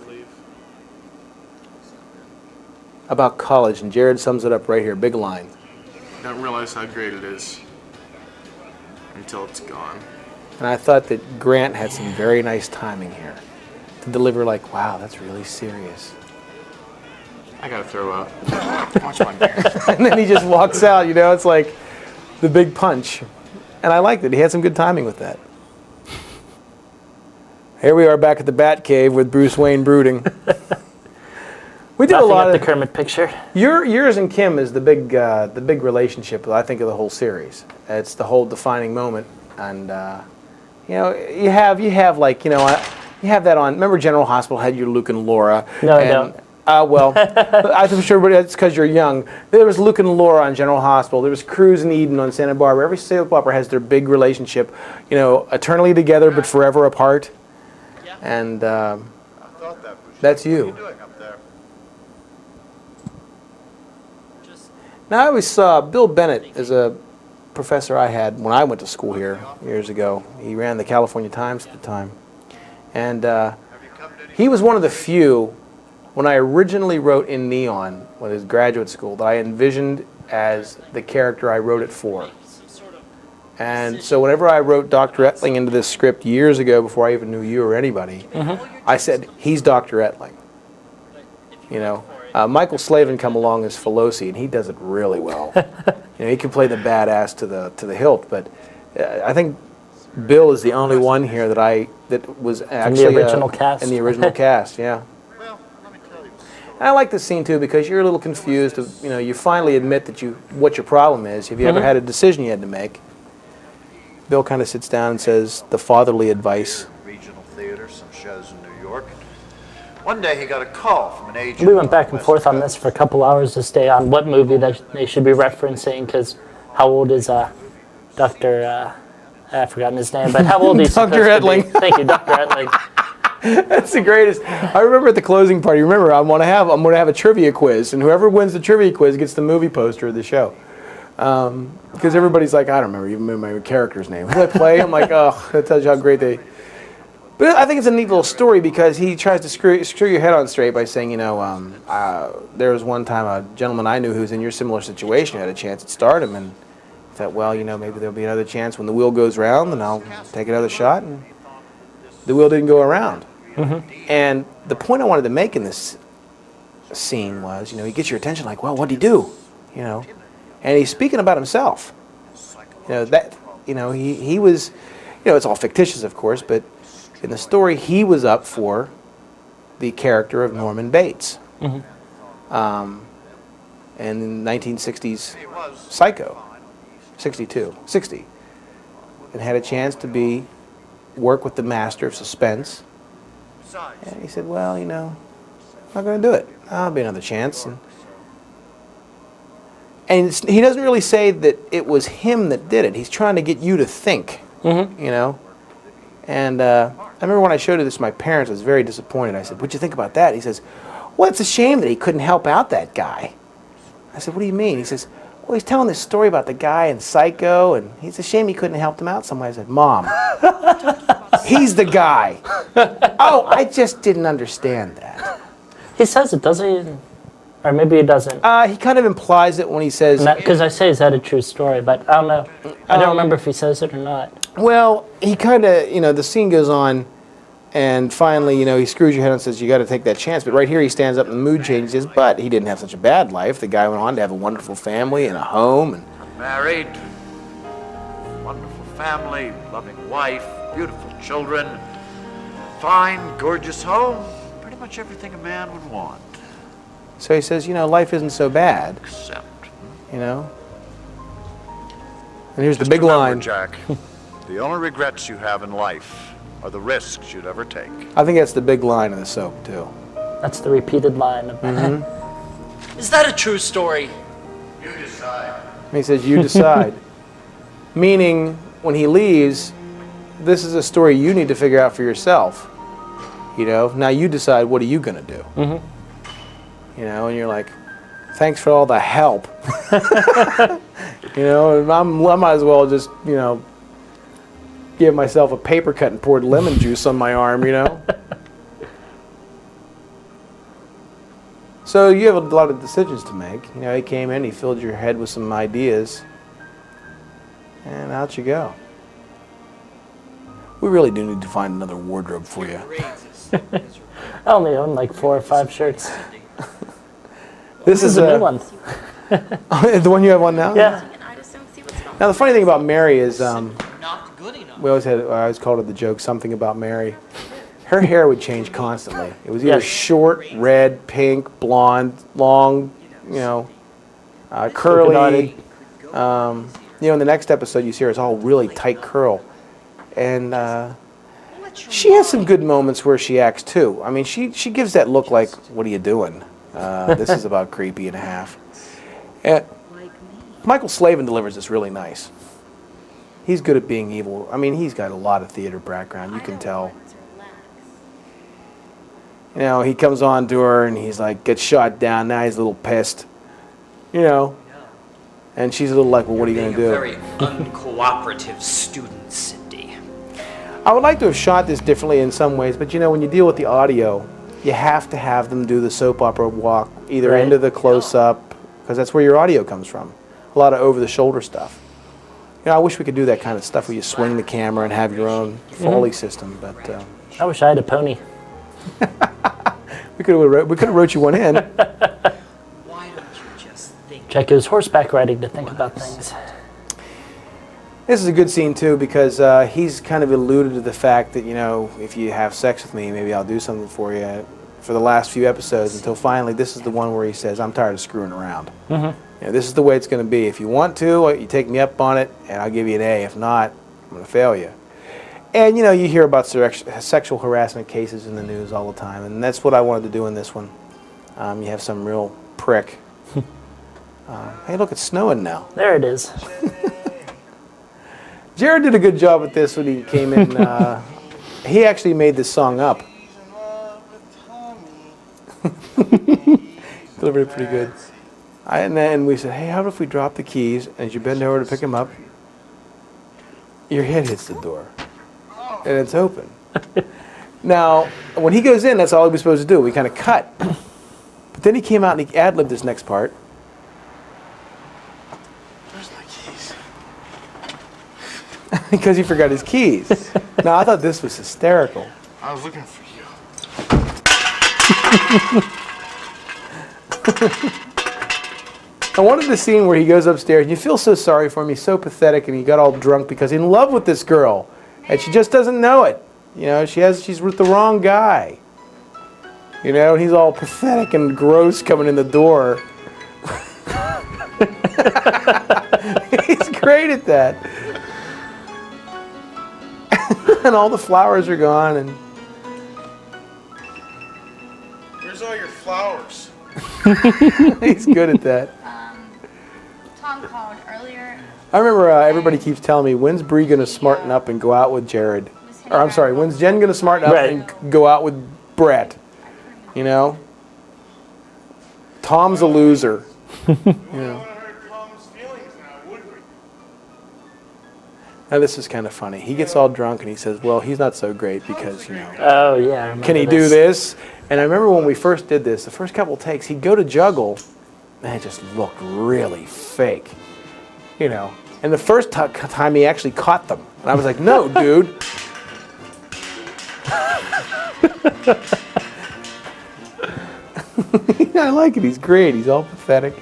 about college, and Jared sums it up right here, big line. Don't realize how great it is until it's gone. And I thought that Grant had some very nice timing here to deliver like, wow, that's really serious. I gotta throw up. Watch my beer. And then he just walks out, it's like the big punch. And I liked it. He had some good timing with that. Here we are back at the Bat Cave with Bruce Wayne brooding. We did a lot of of the Kermit picture. Yours and Kim is the big relationship, I think, of the whole series. It's the whole defining moment, and you have like You have that on. Remember General Hospital had your Luke and Laura? No, I don't. Well, I'm sure everybody, that's because you're young. There was Luke and Laura on General Hospital. There was Cruz and Eden on Santa Barbara. Every soap opera has their big relationship, you know, eternally together but forever apart. And that's you. What are you doing up there? Now, I always saw Bill Bennett as a professor I had when I went to school here years ago. He ran the California Times at the time. And he was one of the few, when I originally wrote in Neon, when I was graduate school, that I envisioned as the character I wrote it for. And so whenever I wrote Dr. Ettling into this script years ago, before I even knew you or anybody, I said, he's Dr. Ettling. You know, Michael Slavin come along as Filosi, and he does it really well. You know, he can play the badass to the hilt, but I think Bill is the only one here that was actually in the original cast. In the original cast, yeah. And I like this scene too because you're a little confused. You know, you finally admit that what your problem is. Have you ever had a decision you had to make? Bill kind of sits down and says the fatherly advice. Regional theater, some shows in New York. One day he got a call from an agent. We went back and forth on this for a couple hours to stay on what movie that they should be referencing, because how old is Dr. I've forgotten his name, but how old is he? Dr. Ettling. Thank you, Dr. Ettling. That's the greatest. I remember at the closing party. Remember, I'm going to have a trivia quiz, and whoever wins the trivia quiz gets the movie poster of the show. Because everybody's like, I don't remember even my character's name. Who did I play? I'm like, oh, that tells you how great they. But I think it's a neat little story because he tries to screw your head on straight by saying, you know, there was one time a gentleman I knew who was in your similar situation, who had a chance at stardom, and I thought, well, you know, maybe there'll be another chance when the wheel goes round, and I'll take another shot. And the wheel didn't go around. And the point I wanted to make in this scene was, you know, he gets your attention like, well, what'd he do? You know, and he's speaking about himself. You know, that, you know, he was, you know, it's all fictitious, of course, but in the story, he was up for the character of Norman Bates. And in 1960s Psycho, 60, and had a chance to work with the master of suspense. And he said, well, you know, I'm not going to do it. I'll be another chance. And he doesn't really say that it was him that did it. He's trying to get you to think, you know. And I remember when I showed this to my parents, I was very disappointed. I said, what'd you think about that? He says, well, it's a shame that he couldn't help out that guy. I said, what do you mean? He says, well, he's telling this story about the guy in Psycho, and it's a shame he couldn't help him out some way. I said, Mom, he's the guy. Oh, I just didn't understand that. He says it, doesn't he? Or maybe he doesn't. He kind of implies it when he says... Because I say, is that a true story? But I don't know. I don't remember if he says it or not. Well, he kind of, you know, the scene goes on, and finally, you know, he screws your head and says, you got to take that chance. But right here, he stands up and the mood changes. But he didn't have such a bad life. The guy went on to have a wonderful family and a home. And Married, wonderful family, loving wife, beautiful children, fine, gorgeous home, pretty much everything a man would want. So he says, you know, life isn't so bad. Except, you know. And here's the just big remember, line. Jack, the only regrets you have in life are the risks you'd ever take. I think that's the big line of the soap, too. That's the repeated line of Is that a true story? You decide. And he says, you decide. Meaning, when he leaves, this is a story you need to figure out for yourself. You know, now you decide, what are you going to do? You know, and you're like, thanks for all the help. You know, I might as well just, you know, give myself a paper cut and poured lemon juice on my arm, you know. So you have a lot of decisions to make. You know, he came in, he filled your head with some ideas, and out you go. We really do need to find another wardrobe for you. I only own like 4 or 5 shirts. This is a new one. The one you have on now? Yeah. Now the funny thing about Mary is, Not good enough. I always called it the joke, something about Mary. Her hair would change constantly. It was either short, red, pink, blonde, long, you know, curly. You know, in the next episode you see her, it's all really tight curl. And She has some good moments where she acts too. I mean, she gives that look like, what are you doing? This is about creepy and a half. And Michael Slavin delivers this really nice. He's good at being evil. I mean, he's got a lot of theater background. You can tell. You know, he comes on to her and he's like, gets shot down. Now he's a little pissed. You know. And she's a little like, well, what are you going to do? Very uncooperative student, Cindy. I would like to have shot this differently in some ways, but you know, when you deal with the audio, you have to have them do the soap opera walk, either into the close-up, because that's where your audio comes from. A lot of over-the-shoulder stuff. You know, I wish we could do that kind of stuff where you swing the camera and have your own Foley system, but... I wish I had a pony. we could have wrote you one in. Why don't you just think... Check goes horseback riding to think about things. This is a good scene, too, because he's kind of alluded to the fact that, you know, if you have sex with me, maybe I'll do something for you for the last few episodes, until finally this is the one where he says, I'm tired of screwing around. You know, this is the way it's going to be. If you want to, you take me up on it, and I'll give you an A. If not, I'm going to fail you. And, you know, you hear about sexual harassment cases in the news all the time, and that's what I wanted to do in this one. You have some real prick. Hey, look, it's snowing now. There it is. Jared did a good job with this when he came in. He actually made this song up. Delivered it pretty good. And then we said, hey, how about if we drop the keys, and as you bend over to pick them up, your head hits the door, and it's open. Now, when he goes in, that's all he was supposed to do. We kind of cut. But then he came out and he ad-libbed this next part. Where's my keys? Because he forgot his keys. Now, I thought this was hysterical. I was looking for you. I wanted the scene where he goes upstairs and you feel so sorry for him. He's so pathetic and he got all drunk because he's in love with this girl and she just doesn't know it. You know, she's with the wrong guy. You know, and he's all pathetic and gross coming in the door. He's great at that. And all the flowers are gone and Where's all your flowers? he's good at that. Tom called earlier. I remember everybody keeps telling me, when's Bree going to smarten up and go out with Jared? Or I'm sorry, when's Jen going to smarten up and go out with Brett? You know? Tom's a loser. You know? Now this is kind of funny. He gets all drunk and he says, well, he's not so great because, you know. Oh, yeah. I remember can he do this? And I remember when we first did this, the first couple takes, he'd go to juggle and it just looked really fake. You know. And the first time he actually caught them. And I was like, no, dude. I like it. He's great. He's all pathetic.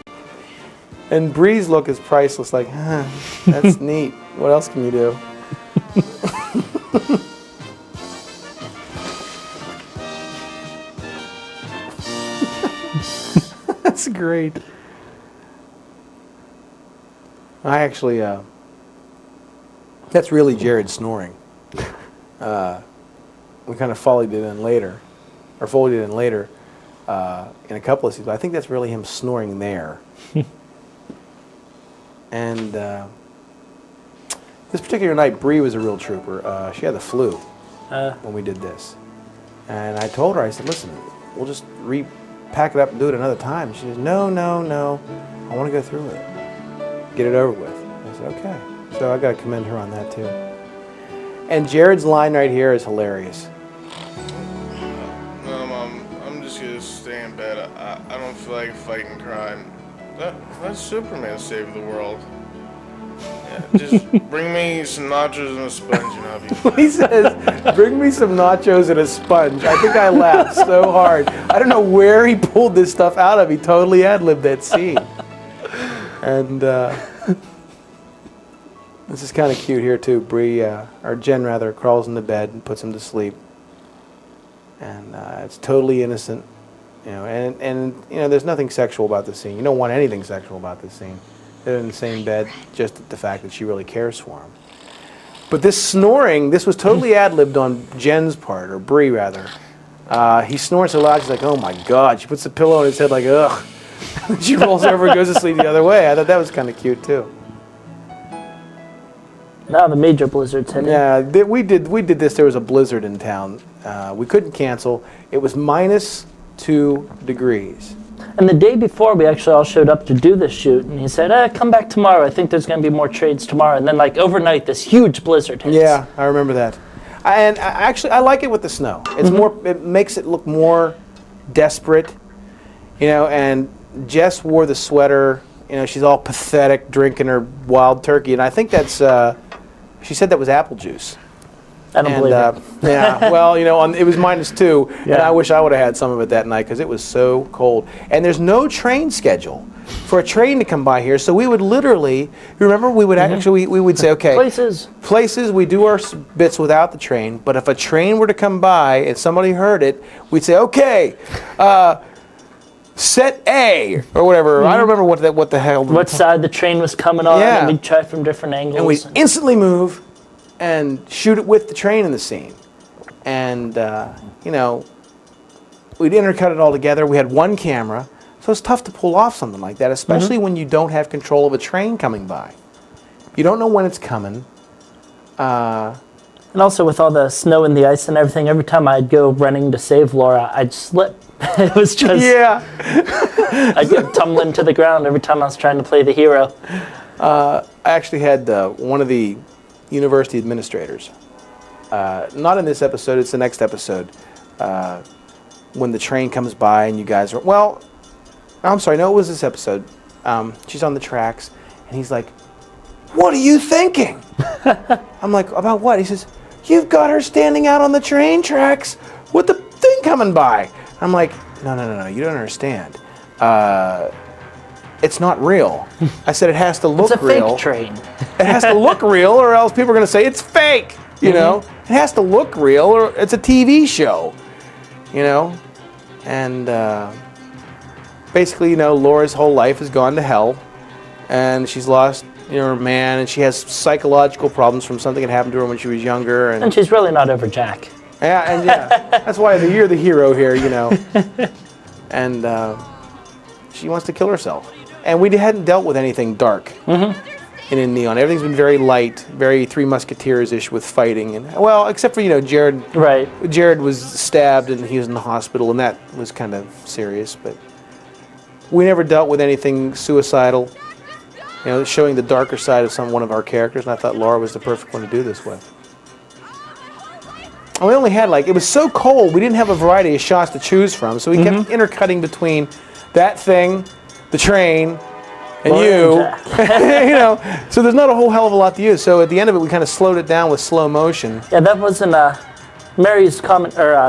And Bree's look is priceless. Like, huh, that's neat. What else can you do? That's great. I actually, that's really Jared snoring. We kind of folded it in later, in a couple of scenes. But I think that's really him snoring there. And this particular night, Bree was a real trooper. She had the flu when we did this. And I told her, I said, listen, we'll just pack it up and do it another time. And she says, no, I want to go through it. Get it over with. I said, okay. So I got to commend her on that too. And Jared's line right here is hilarious. No, Mom, I'm just going to stay in bed. I don't feel like fighting crime. Let Superman save the world. Yeah, just bring me some nachos and a sponge and I'll be fine. He says, bring me some nachos and a sponge. I think I laughed so hard. I don't know where he pulled this stuff out of. He totally ad-libbed that scene. And this is kind of cute here too. Bree, or Jen rather, crawls into bed and puts him to sleep. And it's totally innocent. You know, and you know, there's nothing sexual about this scene. You don't want anything sexual about this scene. They're in the same bed, just the fact that she really cares for him. But this snoring, this was totally ad-libbed on Jen's part, or Bree rather. He snores so loud, she's like, oh my God. She puts the pillow on his head like, ugh. She rolls over and goes to sleep the other way. I thought that was kind of cute too. Now the major blizzard's hitting. Yeah, we did this. There was a blizzard in town. We couldn't cancel. It was -2 degrees. And the day before, we actually all showed up to do this shoot, and he said, come back tomorrow. I think there's going to be more trades tomorrow. And then, like, overnight, this huge blizzard hits. Yeah, I remember that. And actually, I like it with the snow. It's more. It makes it look more desperate, you know. And Jess wore the sweater. You know, she's all pathetic, drinking her wild turkey, and I think that's. She said that was apple juice. I don't believe it. Yeah, well, you know, it was -2, and I wish I would have had some of it that night because it was so cold. And there's no train schedule for a train to come by here, so we would literally, remember, we would actually, we would say, okay, places, we do our bits without the train, but if a train were to come by and somebody heard it, we'd say, okay, set A, or whatever. I don't remember what the hell. What side the train was coming on, and we'd try from different angles. And we'd instantly move and shoot it with the train in the scene. And, you know, we'd intercut it all together. We had one camera, so it's tough to pull off something like that, especially when you don't have control of a train coming by. You don't know when it's coming. And also with all the snow and the ice and everything, every time I'd go running to save Laura, I'd slip. It was just... Yeah. I'd go tumbling to the ground every time I was trying to play the hero. I actually had one of the university administrators, not in this episode, it's the next episode, when the train comes by and you guys are, well, I'm sorry, no, it was this episode. She's on the tracks, and he's like, what are you thinking? I'm like, about what? He says, you've got her standing out on the train tracks with the thing coming by. I'm like, no, you don't understand. It's not real. I said it has to look real. It's a fake train. It has to look real, or else people are going to say it's fake. You know, it has to look real, or it's a TV show. You know, and basically, you know, Laura's whole life has gone to hell, and she's lost, you know, her man, and she has psychological problems from something that happened to her when she was younger. And she's really not over Jack. Yeah, and that's why you're the hero here, you know. And she wants to kill herself. And we hadn't dealt with anything dark in Neon. Everything's been very light, very Three Musketeers-ish with fighting. And well, except for, you know, Jared. Right. Jared was stabbed and he was in the hospital, and that was kind of serious. But we never dealt with anything suicidal, you know, showing the darker side of one of our characters. And I thought Laura was the perfect one to do this with. And we only had, like, it was so cold, we didn't have a variety of shots to choose from, so we kept intercutting between that thing, the train, and you. You know, so there's not a whole hell of a lot to use. So at the end of it, we kind of slowed it down with slow motion. Yeah, that wasn't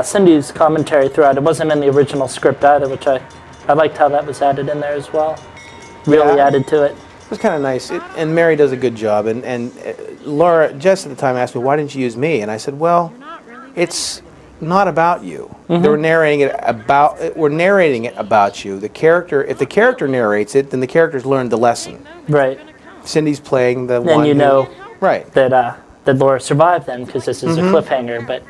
Cindy's commentary throughout. It wasn't in the original script either, which I liked how that was added in there as well. Really added to it. It was kind of nice, and Mary does a good job. And Laura, Jess at the time asked me, why didn't you use me? And I said, well, it's not about you. We're narrating it about you. The character, if the character narrates it, then the characters learned the lesson. Right. Cindy's playing the one. And you know, right, that Laura survived then, because this is a cliffhanger. But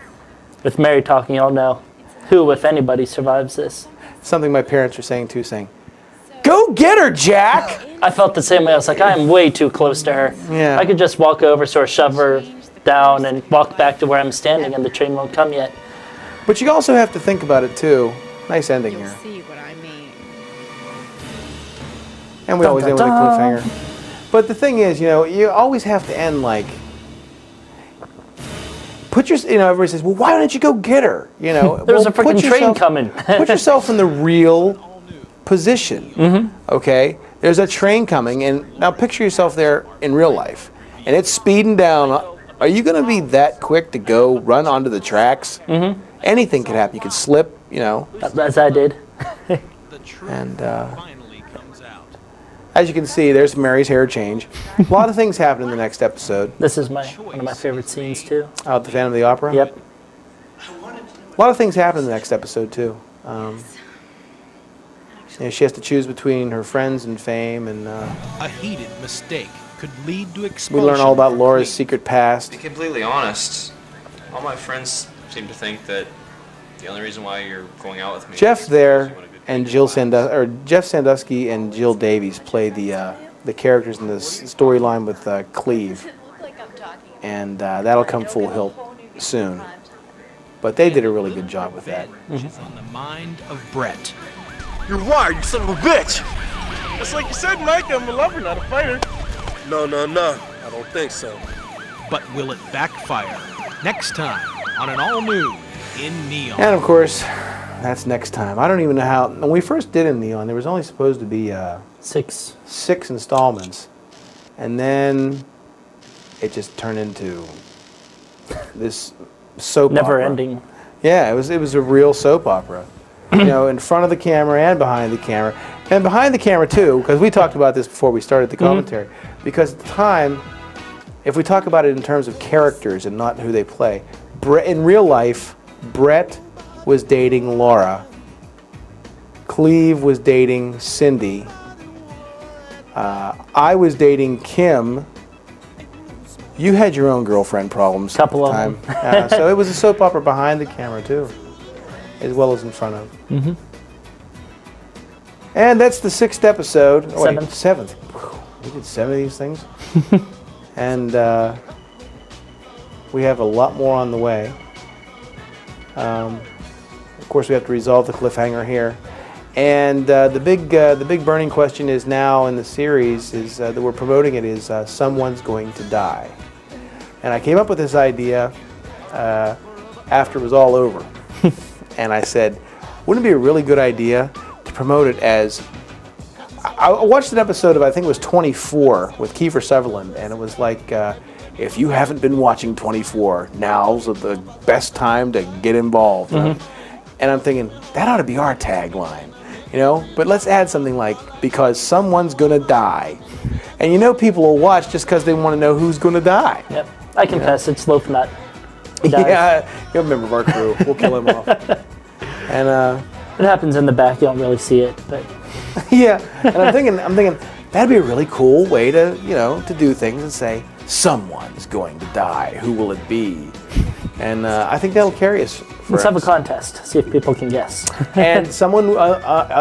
with Mary talking, you'll know who, if anybody, survives this. Something my parents were saying too, "Go get her, Jack." I felt the same way. I was like, I am way too close to her. Yeah. I could just walk over, sort of shove her down, and walk back to where I'm standing, and the train won't come yet. But you also have to think about it too. Nice ending here. See what I mean. And we always end with a cliffhanger. But the thing is, you know, you always have to end like, you know, everybody says, well, why don't you go get her? You know, there's a freaking train coming. Put yourself in the real position. Okay, there's a train coming, and now picture yourself there in real life, and it's speeding down. Are you going to be that quick to go run onto the tracks? Anything could happen. You could slip, you know. As I did. And as you can see, there's Mary's hair change. A lot of things happen in the next episode. This is one of my favorite scenes too. Oh, the Phantom of the Opera? Yep. A lot of things happen in the next episode too. You know, she has to choose between her friends and fame, and a heated mistake could lead to We expulsion. learn all about for Laura's Cleve. secret past. To be completely honest, all my friends seem to think that the only reason why you're going out with me Jeff is there because you want a good and paying Jill class. Jeff Sandusky and Jill Davies play the characters in this storyline with Cleve, and that'll come full hilt soon. But they did a really good job with that. Is on the mind of Brett. You're wired, you son of a bitch! It's like you said, Mike, I'm a lover, not a fighter. No, I don't think so. But will it backfire? Next time on an all-new In Neon. And of course, that's next time. I don't even know how. When we first did In Neon, there was only supposed to be 6 installments, and then it just turned into this soap Never opera. ending. Yeah, it was a real soap opera. You know, in front of the camera and behind the camera. And behind the camera too, because we talked about this before we started the commentary. Because at the time, if we talk about it in terms of characters and not who they play, in real life, Brett was dating Laura. Cleve was dating Cindy. I was dating Kim. You had your own girlfriend problems Couple at the of time. So it was a soap opera behind the camera too, as well as in front of. And that's the 6th episode. Oh, wait, 7th. Whew, we did 7 of these things. And we have a lot more on the way. Of course, we have to resolve the cliffhanger here. And the big burning question is now in the series is that we're promoting it is someone's going to die. And I came up with this idea after it was all over. And I said, wouldn't it be a really good idea to promote it as... I watched an episode of, I think it was 24, with Kiefer Sutherland, and it was like, if you haven't been watching 24, now's the best time to get involved. And I'm thinking, that ought to be our tagline. You know, but let's add something like, because someone's gonna die. And you know people will watch just because they want to know who's gonna die. Yep. I confess, it's Loafnut. He dies. Yeah, you're a member of our crew. We'll kill him off. And it happens in the back, you don't really see it, but yeah. And I'm thinking that'd be a really cool way to, you know, to do things and say, someone's going to die. Who will it be? And I think that'll carry us. Let's have a contest, see if people can guess. And someone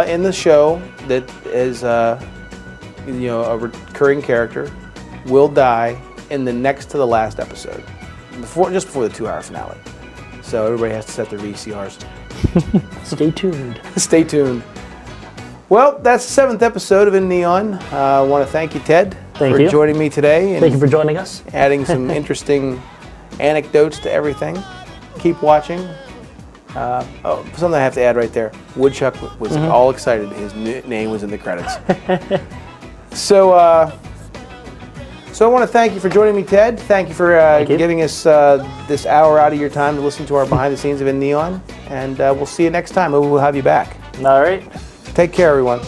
in the show that is, you know, a recurring character will die in the next to the last episode, just before the 2-hour finale. So everybody has to set their VCRs. Stay tuned. Stay tuned. Well, that's the 7th episode of In Neon. I want to thank you, Ted, for joining me today. And thank you for joining us. Adding some interesting anecdotes to everything. Keep watching. Something I have to add right there. Woodchuck was all excited. His name was in the credits. So I want to thank you for joining me, Ted. Thank you for giving us this hour out of your time to listen to our behind the scenes of In Neon. And we'll see you next time. Maybe we'll have you back. All right. Take care, everyone.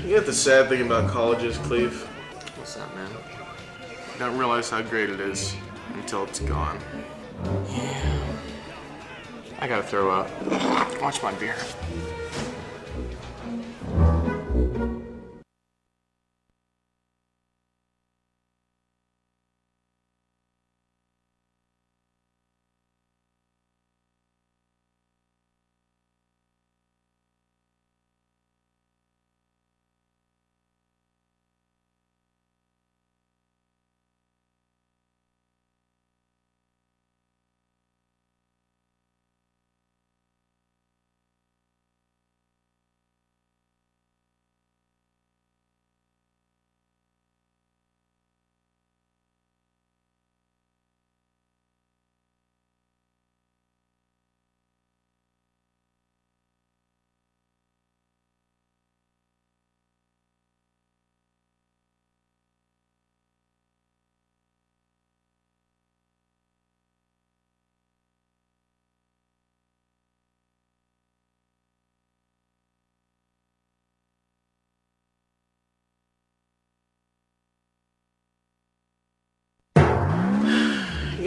You know the sad thing about college is, Cleve? What's that, man? You don't realize how great it is until it's gone. Yeah. I gotta throw up. Watch my beer.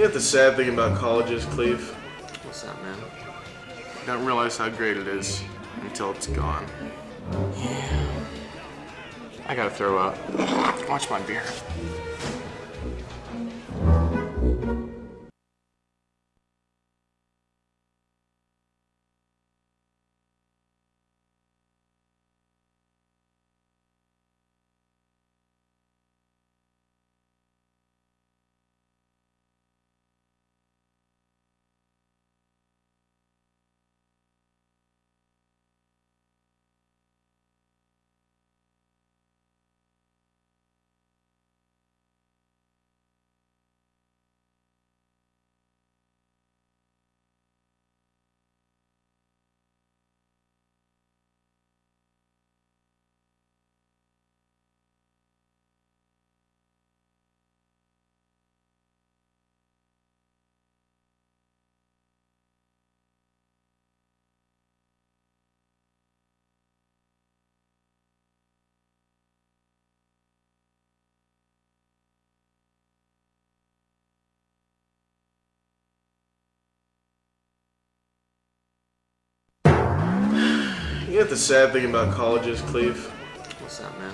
You know the sad thing about college is, Cleve? What's that, man? You don't realize how great it is until it's gone. I gotta throw up. Watch my beer. You know the sad thing about college is, Cleve? What's that, man?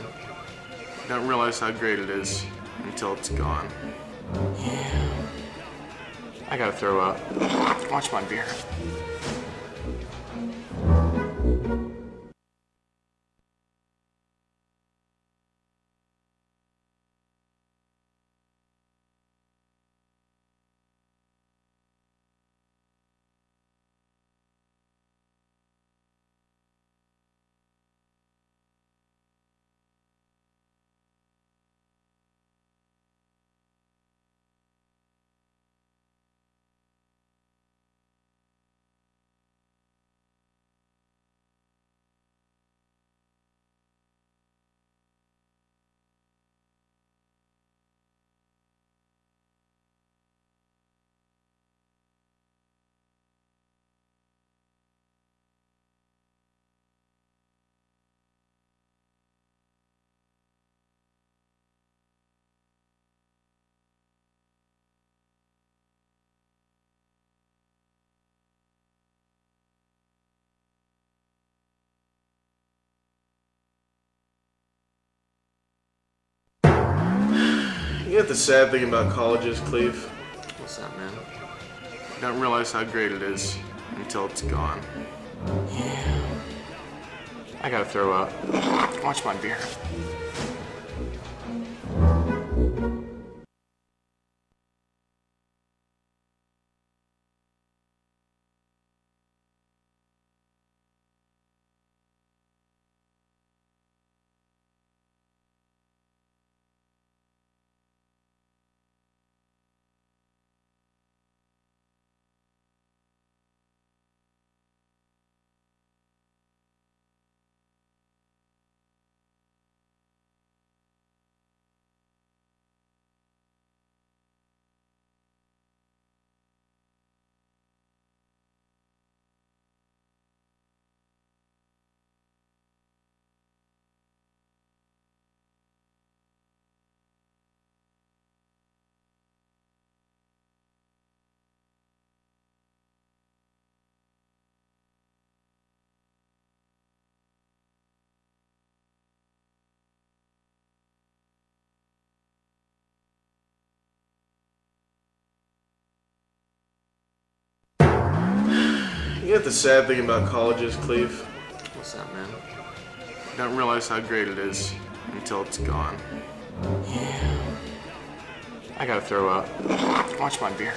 You don't realize how great it is until it's gone. I gotta throw up. Watch my beer. You know the sad thing about college is, Cleve? What's that, man? You don't realize how great it is until it's gone. I gotta throw up. Watch my beer. You know the sad thing about college is, Cleve? What's that, man? You don't realize how great it is until it's gone. I gotta throw up. Watch my beer.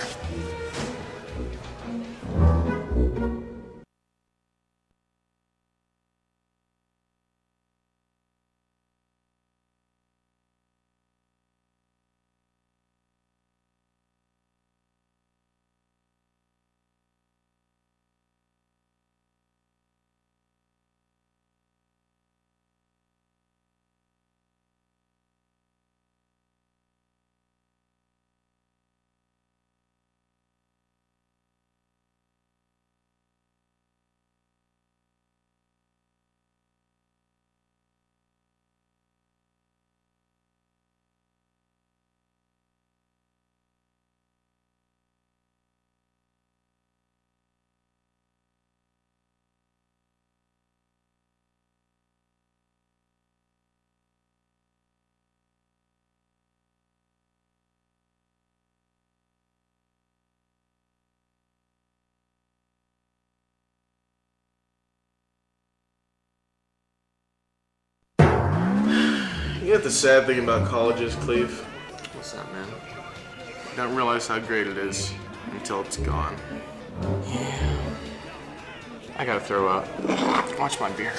You know the sad thing about college is, Cleve? What's that, man? You don't realize how great it is until it's gone. I gotta throw up. Watch my beer.